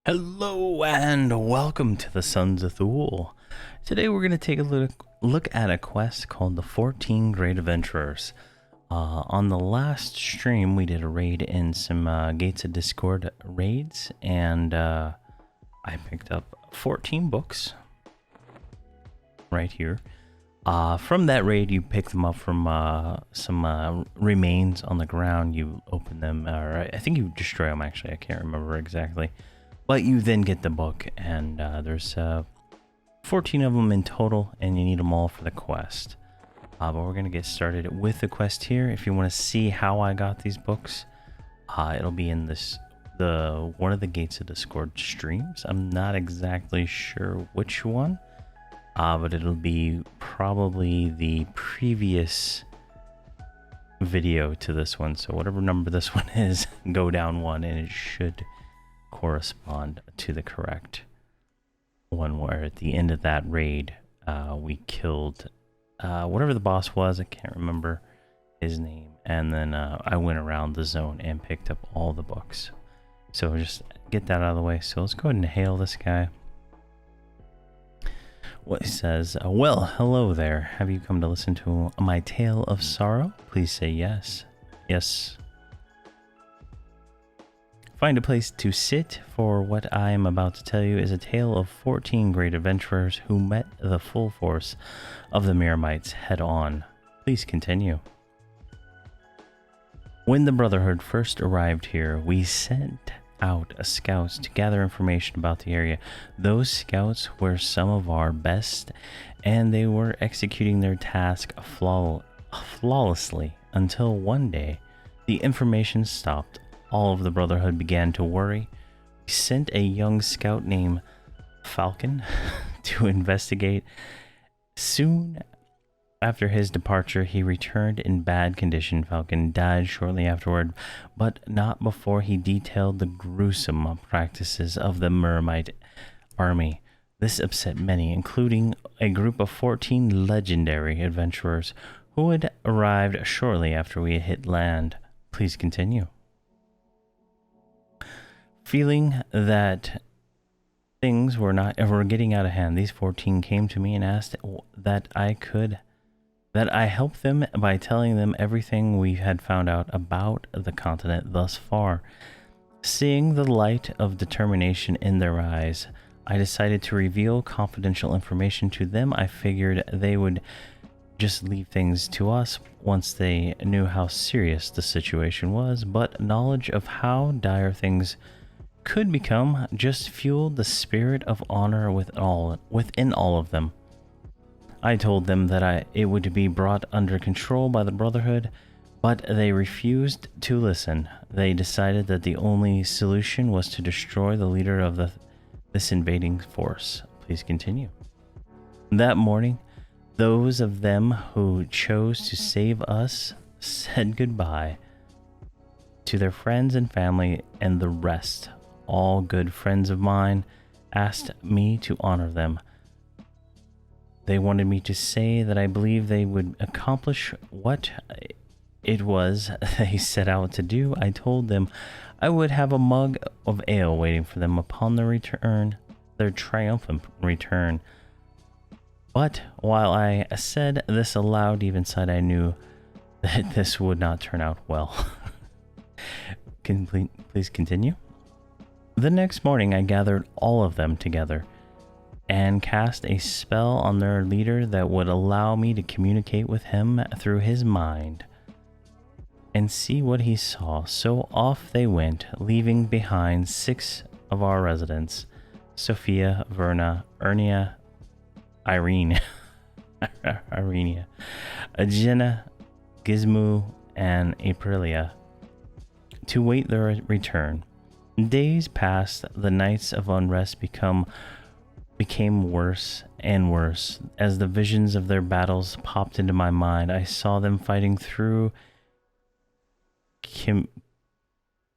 Hello and welcome to the Sons of Thule. Today we're going to take a look at a quest called the 14 Great Adventurers. On the last stream we did a raid in some Gates of Discord raids, and I picked up 14 books right here. From that raid you pick them up from some remains on the ground. You open them, or I think you destroy them actually, I can't remember exactly. But you then get the book, and there's 14 of them in total, and you need them all for the quest. But we're going to get started with the quest here. If you want to see how I got these books, it'll be in one of the Gates of Discord streams. I'm not exactly sure which one, but it'll be probably the previous video to this one. So whatever number this one is, go down one, and it should correspond to the correct one, where at the end of that raid we killed whatever the boss was. I can't remember his name, and then I went around the zone and picked up all the books. So just get that out of the way. So let's go ahead and hail this guy. What it says, well, hello there, have you come to listen to my tale of sorrow? Please say yes. Yes. Find a place to sit, for what I am about to tell you is a tale of 14 great adventurers who met the full force of the Miramites head on. Please continue. When the Brotherhood first arrived here, we sent out scouts to gather information about the area. Those scouts were some of our best, and they were executing their task flawlessly until one day the information stopped. All of the Brotherhood began to worry. We sent a young scout named Falcon to investigate. Soon after his departure, he returned in bad condition. Falcon died shortly afterward, but not before he detailed the gruesome practices of the Miramite army. This upset many, including a group of 14 legendary adventurers who had arrived shortly after we had hit land. Please continue. Feeling that things were getting out of hand, these 14 came to me and asked that I help them by telling them everything we had found out about the continent thus far. Seeing the light of determination in their eyes, I decided to reveal confidential information to them. I figured they would just leave things to us once they knew how serious the situation was, but knowledge of how dire things could become just fueled the spirit of honor within all of them. I told them that it would be brought under control by the Brotherhood, but they refused to listen. They decided that the only solution was to destroy the leader of this invading force. Please continue. That morning, those of them who chose to save us said goodbye to their friends and family, and the rest, all good friends of mine, asked me to honor them. They wanted me to say that I believe they would accomplish what it was they set out to do. I told them I would have a mug of ale waiting for them upon their triumphant return. But while I said this aloud, deep inside I knew that this would not turn out well. Please continue. The next morning, I gathered all of them together and cast a spell on their leader that would allow me to communicate with him through his mind and see what he saw. So off they went, leaving behind 6 of our residents: Sophia, Verna, Ernia, Irene, Jenna, Gizmo, and Aprilia, to wait their return. Days passed. The nights of unrest became worse and worse. As the visions of their battles popped into my mind, I saw them fighting through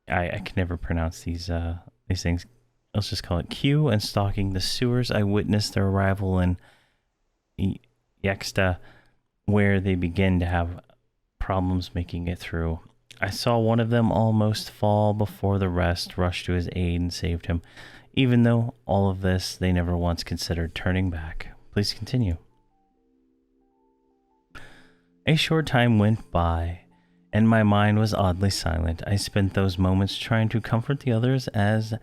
I can never pronounce these things. Let's just call it Q, and stalking the sewers. I witnessed their arrival in Yexta, where they began to have problems making it through. I saw one of them almost fall before the rest rushed to his aid and saved him. Even though all of this, they never once considered turning back. Please continue. A short time went by, and my mind was oddly silent. I spent those moments trying to comfort the others as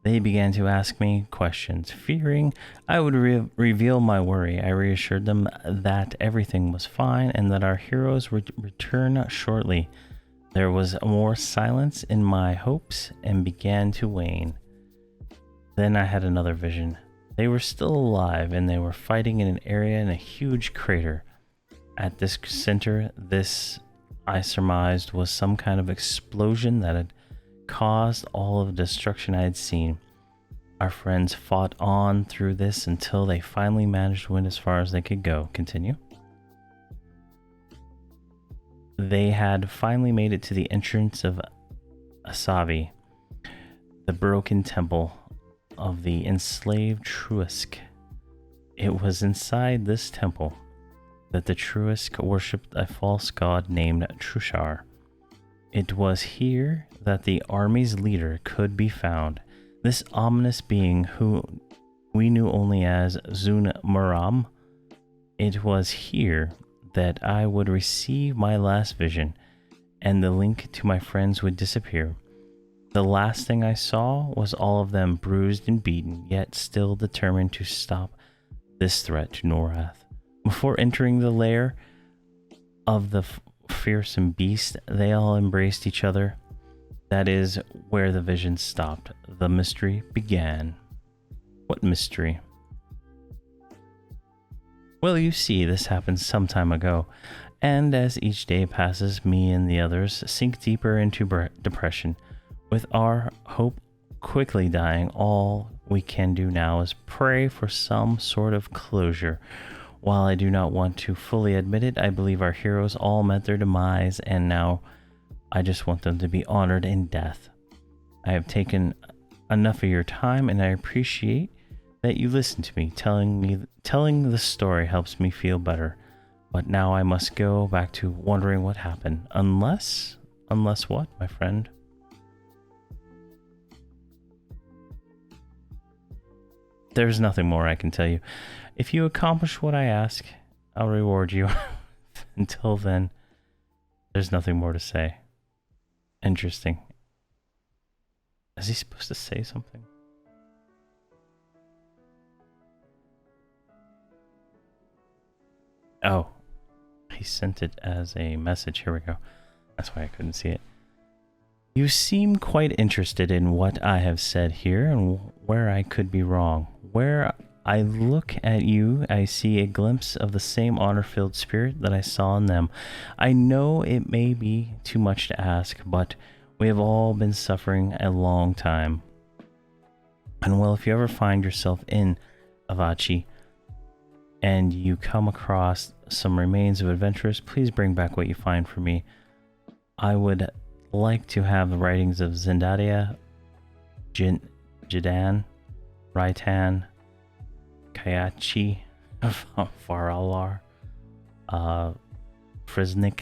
they began to ask me questions. Fearing I would reveal my worry, I reassured them that everything was fine and that our heroes would return shortly. There was more silence in my hopes and began to wane. Then I had another vision. They were still alive and they were fighting in an area in a huge crater. At this center, this I surmised was some kind of explosion that had caused all of the destruction I had seen. Our friends fought on through this until they finally managed to win as far as they could go. Continue. They had finally made it to the entrance of Asavi, the broken temple of the enslaved Truisk. It was inside this temple that the Truisk worshipped a false god named Trushar. It was here that the army's leader could be found, this ominous being who we knew only as Zun Maram. It was here that I would receive my last vision, and the link to my friends would disappear. The last thing I saw was all of them bruised and beaten, yet still determined to stop this threat to Norrath. Before entering the lair of the fearsome beast, they all embraced each other. That is where the vision stopped. The mystery began. What mystery? Well, you see, this happened some time ago, and as each day passes, me and the others sink deeper into depression. With our hope quickly dying, all we can do now is pray for some sort of closure. While I do not want to fully admit it, I believe our heroes all met their demise, and now I just want them to be honored in death. I have taken enough of your time, and I appreciate that you listen to me. Telling the story helps me feel better. But now I must go back to wondering what happened. Unless what, my friend? There's nothing more I can tell you. If you accomplish what I ask, I'll reward you. Until then, there's nothing more to say. Interesting. Is he supposed to say something? Oh, he sent it as a message. Here we go. That's why I couldn't see it. You seem quite interested in what I have said here and where I could be wrong. Where I look at you, I see a glimpse of the same honor-filled spirit that I saw in them. I know it may be too much to ask, but we have all been suffering a long time. And well, if you ever find yourself in Avachi and you come across some remains of adventurers, please bring back what you find for me. I would like to have the writings of Zendadia, Jidan, Raitan, Kayachi, Faralar, Friznik,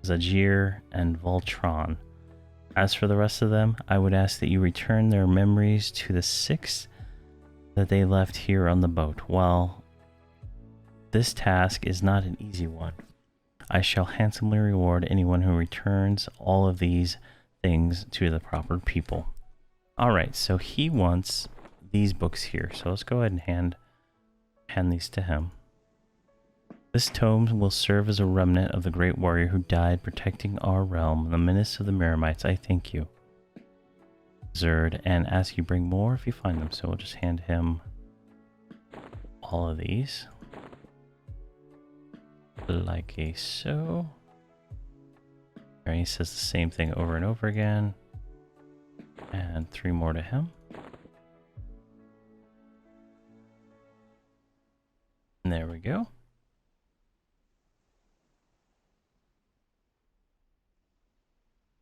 Zajir, and Voltron. As for the rest of them, I would ask that you return their memories to the 6 that they left here on the boat. While this task is not an easy one, I shall handsomely reward anyone who returns all of these things to the proper people. Alright, so he wants these books here. So let's go ahead and hand these to him. This tome will serve as a remnant of the great warrior who died protecting our realm, the menace of the Maramites. I thank you, Zerd, and ask you bring more if you find them. So we'll just hand him all of these. Like a so. And he says the same thing over and over again. And 3 more to him. And there we go.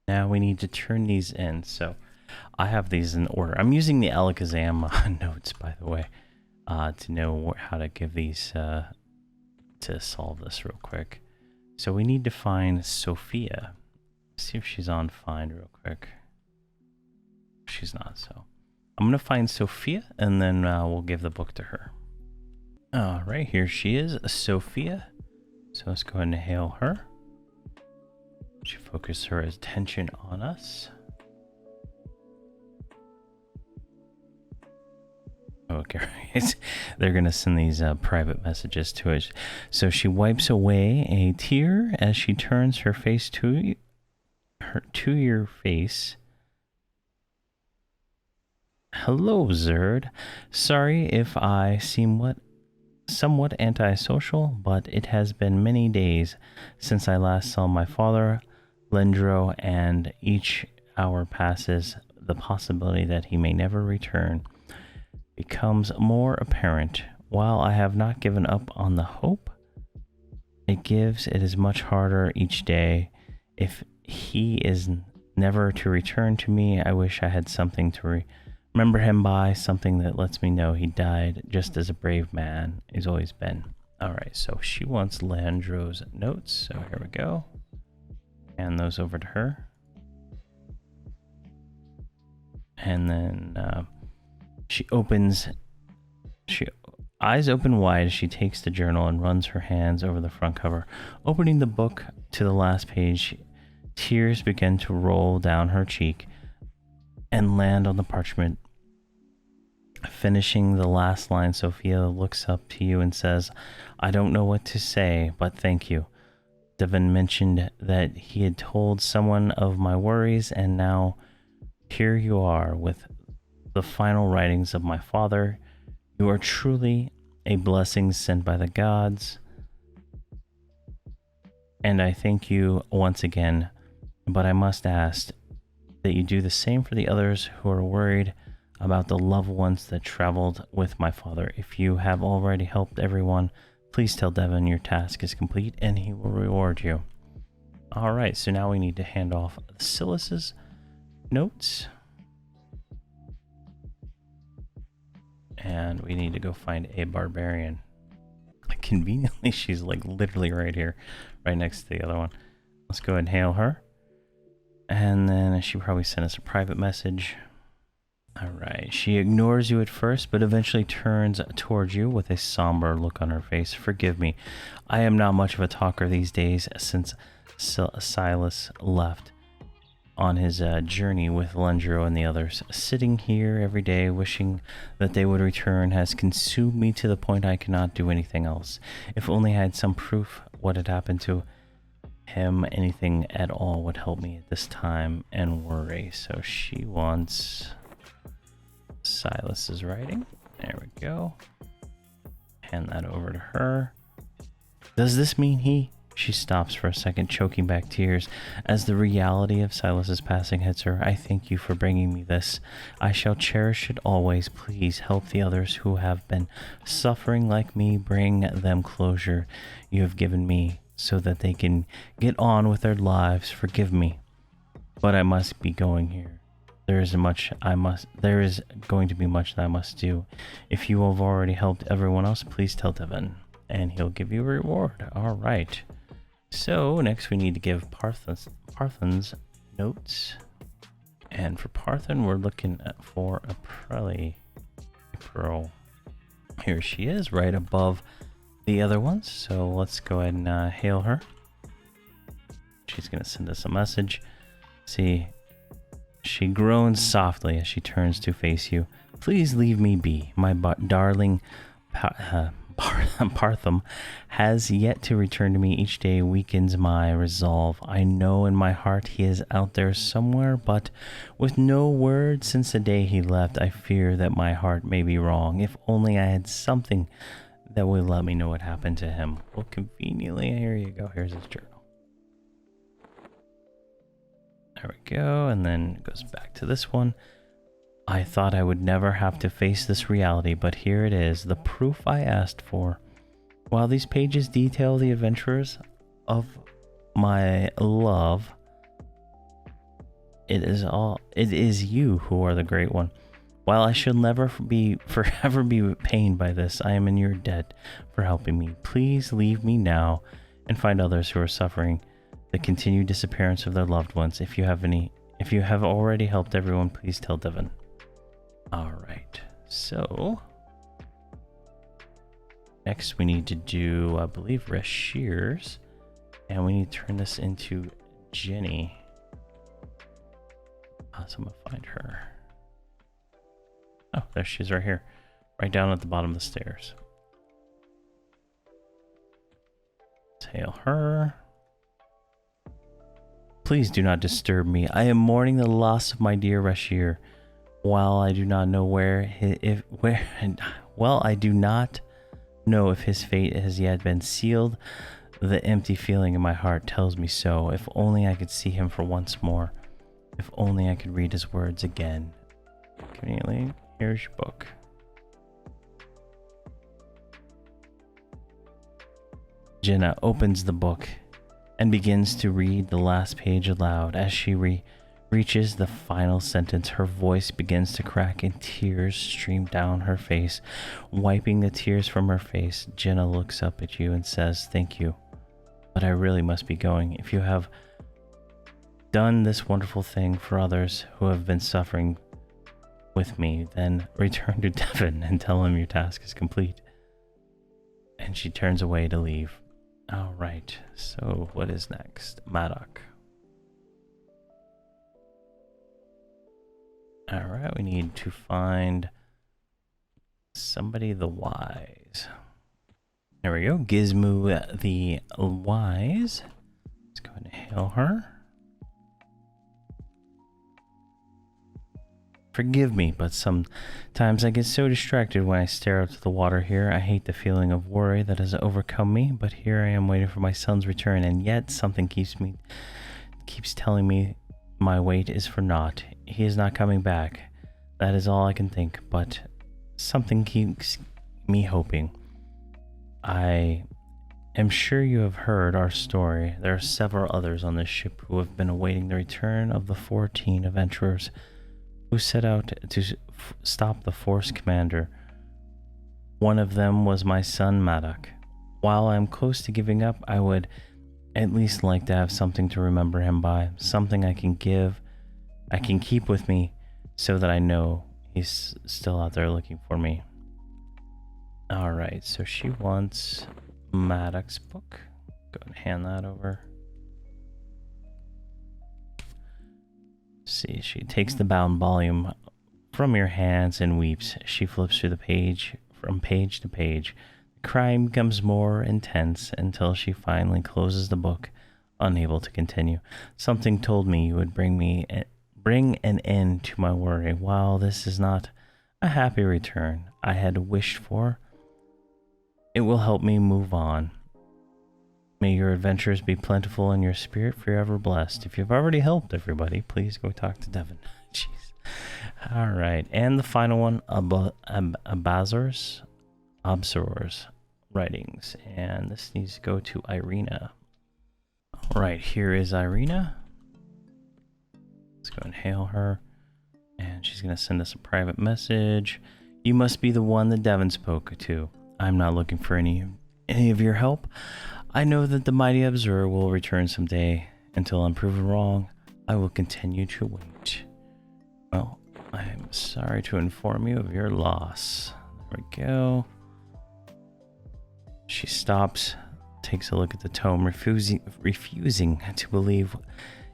Now we need to turn these in. So I have these in order. I'm using the Alakazam notes, by the way, to know how to give these to solve this real quick. So we need to find Sophia. see if she's on Find real quick. She's not, so I'm gonna find Sophia, and then we'll give the book to her. All right, here she is, Sophia. So let's go ahead and hail her. She focused her attention on us. Okay, they're gonna send these private messages to us. So she wipes away a tear as she turns her face to your face. Hello, Zerd. Sorry if I seem somewhat antisocial, but it has been many days since I last saw my father, Lendro, and each hour passes, the possibility that he may never return becomes more apparent. While I have not given up on the hope it gives, it is much harder each day. If he is never to return to me, I wish I had something to remember him by, something that lets me know he died just as a brave man he's always been. All right, so she wants Landro's notes, so here we go. Hand those over to her. And then eyes open wide as she takes the journal and runs her hands over the front cover. Opening the book to the last page, tears begin to roll down her cheek and land on the parchment. Finishing the last line, Sophia looks up to you and says, I don't know what to say, but thank you. Devin mentioned that he had told someone of my worries, and now here you are with the final writings of my father. You are truly a blessing sent by the gods, and I thank you once again, but I must ask that you do the same for the others who are worried about the loved ones that traveled with my father. If you have already helped everyone, please tell Devin your task is complete and he will reward you. All right, so now we need to hand off Silas's notes. And we need to go find a barbarian. Conveniently, she's like literally right here, right next to the other one. Let's go ahead and hail her. And then she probably sent us a private message. All right. She ignores you at first, but eventually turns towards you with a somber look on her face. Forgive me. I am not much of a talker these days since Silas left on his journey with Lendro and the others. Sitting here every day wishing that they would return has consumed me to the point I cannot do anything else. If only I had some proof what had happened to him, anything at all would help me at this time and worry. So she wants Silas's writing. There we go. Hand that over to her. Does this mean he? She stops for a second, choking back tears as the reality of Silas's passing hits her. I thank you for bringing me this. I shall cherish it always. Please help the others who have been suffering like me. Bring them closure you have given me so that they can get on with their lives. Forgive me, but I must be going here. There is going to be much that I must do. If you have already helped everyone else, please tell Devin, and he'll give you a reward. All right. So next we need to give Parthen's notes. And for Parthen, we're looking for a Pearl. Here she is, right above the other ones. So let's go ahead and hail her. She's going to send us a message. See, she groans softly as she turns to face you. Please leave me be. My darling Partham has yet to return to me. Each day weakens my resolve. I know in my heart he is out there somewhere, but with no word since the day he left, I fear that my heart may be wrong. If only I had something that would let me know what happened to him. Well, conveniently, here you go. Here's his journal. There we go. And then it goes back to this one. I thought I would never have to face this reality, but here it is, the proof I asked for. While these pages detail the adventures of my love, it is you who are the great one. While I should forever be pained by this, I am in your debt for helping me. Please leave me now and find others who are suffering the continued disappearance of their loved ones. If you have already helped everyone, please tell Devon. All right. So next we need to do, I believe, Rashir's, and we need to turn this into Jenny. So I'm gonna find her. Oh, there she is, right here, right down at the bottom of the stairs. Let's hail her. Please do not disturb me. I am mourning the loss of my dear Rashir. While I do not know I do not know if his fate has yet been sealed, the empty feeling in my heart tells me so. If only I could see him for once more. If only I could read his words again. Conveniently, here's your book. Jenna opens the book and begins to read the last page aloud. As she reaches the final sentence, her voice begins to crack and tears stream down her face. Wiping the tears from her face, Jenna looks up at you and says, "Thank you, but I really must be going. If you have done this wonderful thing for others who have been suffering with me, then return to Devon and tell him your task is complete." And she turns away to leave. All right, so what is next? Maddock. All right, we need to find somebody the wise. There we go, Gizmo the wise. Let's go ahead and hail her. Forgive me, but sometimes I get so distracted when I stare out to the water here. I hate the feeling of worry that has overcome me, but here I am waiting for my son's return, and yet something keeps telling me my wait is for naught. He is not coming back. That is all I can think, but something keeps me hoping. I am sure you have heard our story. There are several others on this ship who have been awaiting the return of the 14 adventurers who set out to stop the Force Commander. One of them was my son, Maddock. While I am close to giving up, I would at least like to have something to remember him by, something I can keep with me so that I know he's still out there looking for me. All right, so she wants Maddock's book. Go and hand that over. See, she takes the bound volume from your hands and weeps. She flips through the page, from page to page. The crying becomes more intense until she finally closes the book, unable to continue. Something told me you would bring an end to my worry. While this is not a happy return I had wished for, it will help me move on. May your adventures be plentiful and your spirit forever blessed. If you've already helped everybody, please go talk to Devon. Jeez. All right. And the final one, Bazar's writings. And this needs to go to Irina. All right. Here is Irina. Let's go and hail her. And she's going to send us a private message. You must be the one that Devon spoke to. I'm not looking for any of your help. I know that the mighty Observer will return someday. Until I'm proven wrong, I will continue to wait. Well, I'm sorry to inform you of your loss. There we go. She stops, takes a look at the tome, refusing to believe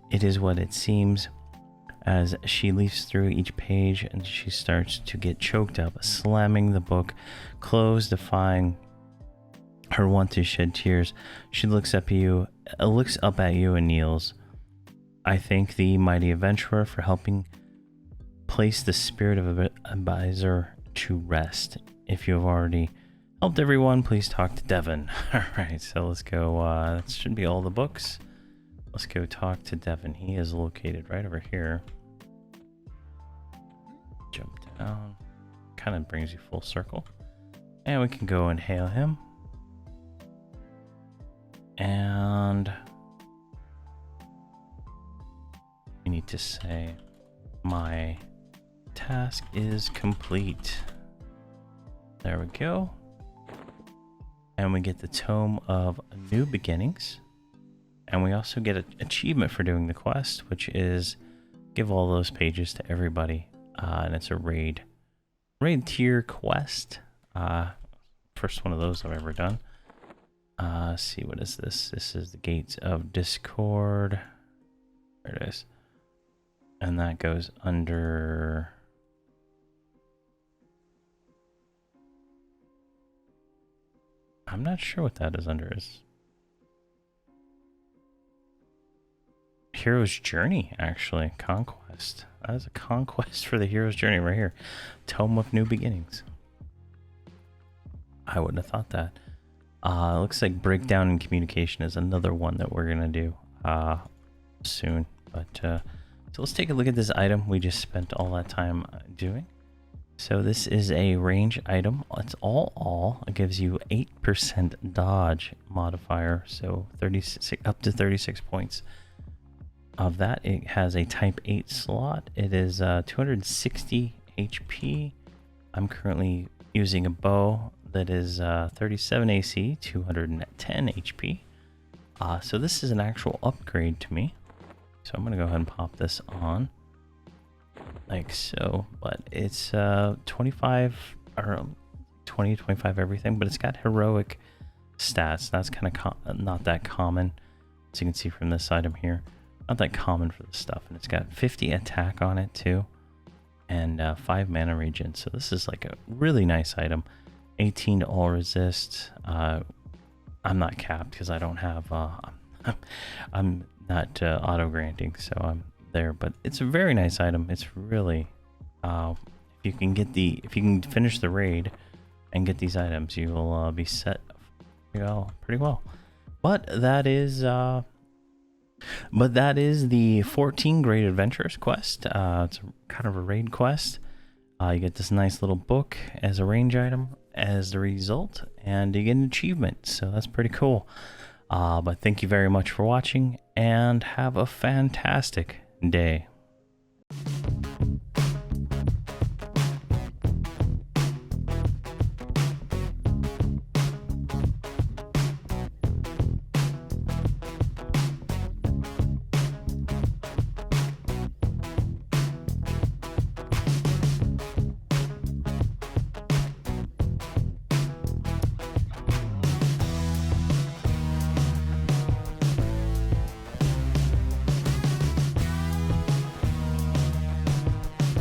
it is what it seems. As she leafs through each page, and she starts to get choked up, slamming the book closed, defying her want to shed tears. She looks up at you and kneels. I thank thee, mighty adventurer, for helping place the spirit of an advisor to rest. If you have already helped everyone, please talk to Devon. All right, so let's go. That should be all the books. Let's go talk to Devon. He is located right over here. Jump down. Kind of brings you full circle. And we can go and hail him. And we need to say, my task is complete. There we go. And we get the Tome of New Beginnings. And we also get an achievement for doing the quest, which is give all those pages to everybody. And it's a raid tier quest. First one of those I've ever done. See, what is this? This is the Gates of Discord. There it is. And that goes under... I'm not sure what that is under. Is Hero's Journey, actually. Conquest. That is a conquest for the Hero's Journey right here. Tome of New Beginnings. I wouldn't have thought that. It looks like Breakdown in Communication is another one that we're going to do soon. But so let's take a look at this item we just spent all that time doing. So this is a range item. It's all. It gives you 8% dodge modifier, so 36 up to 36 points. Of that, it has a type 8 slot. It is 260 HP. I'm currently using a bow that is 37 AC, 210 HP. So this is an actual upgrade to me. So I'm gonna go ahead and pop this on. Like so, but it's 25 or 20, 25 everything, but it's got heroic stats. That's kind of not that common, as you can see from this item here. Not that common for this stuff, and it's got 50 attack on it too, and 5 mana regen. So this is like a really nice item. 18 to all resist. I'm not capped because I don't have. I'm not auto granting, so I'm there. But it's a very nice item. It's really, if you can finish the raid and get these items, you will be set pretty well. But that is the 14 Great Adventures quest. It's kind of a raid quest. You get this nice little book as a range item as the result, and you get an achievement. So that's pretty cool. But thank you very much for watching, and have a fantastic day.